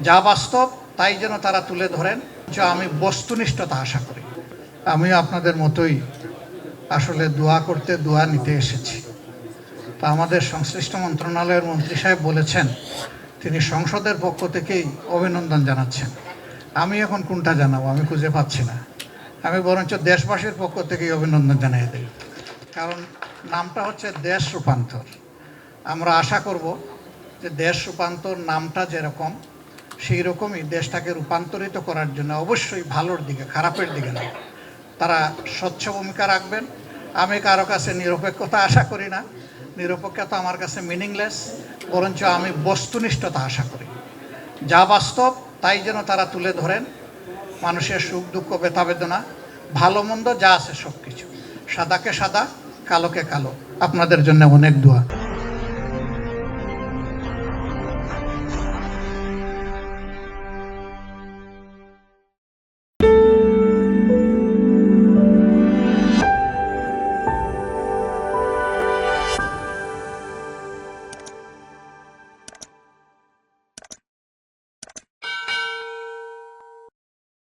যা বাস্তব তাই যেন তারা তুলে ধরেন, যা আমি বস্তুনিষ্ঠতা আশা করি। আমি আপনাদের মতোই আসলে দোয়া করতে, দোয়া নিতে এসেছি। তা আমাদের সংশ্লিষ্ট মন্ত্রণালয়ের মন্ত্রী সাহেব বলেছেন তিনি সংসদের পক্ষ থেকেই অভিনন্দন জানাচ্ছেন। আমি এখন কোনটা জানাবো আমি খুঁজে পাচ্ছি না। আমি বরঞ্চ দেশবাসীর পক্ষ থেকেই অভিনন্দন জানিয়ে দিই, কারণ নামটা হচ্ছে দেশ রূপান্তর। আমরা আশা করব যে দেশ রূপান্তর নামটা যেরকম, সেই রকমই দেশটাকে রূপান্তরিত করার জন্য অবশ্যই ভালোর দিকে, খারাপের দিকে না, তারা স্বচ্ছ ভূমিকা রাখবেন। আমি কারো কাছে নিরপেক্ষতা আশা করি না, নিরপেক্ষতা আমার কাছে মিনিংলেস, বরঞ্চ আমি বস্তুনিষ্ঠতা আশা করি। যা বাস্তব তাই যেন তারা তুলে ধরেন, মানুষের সুখ দুঃখ ব্যথা বেদনা ভালো মন্দ যা আছে সব কিছু, সাদাকে সাদা কালোকে কালো। আপনাদের জন্য অনেক দোয়া।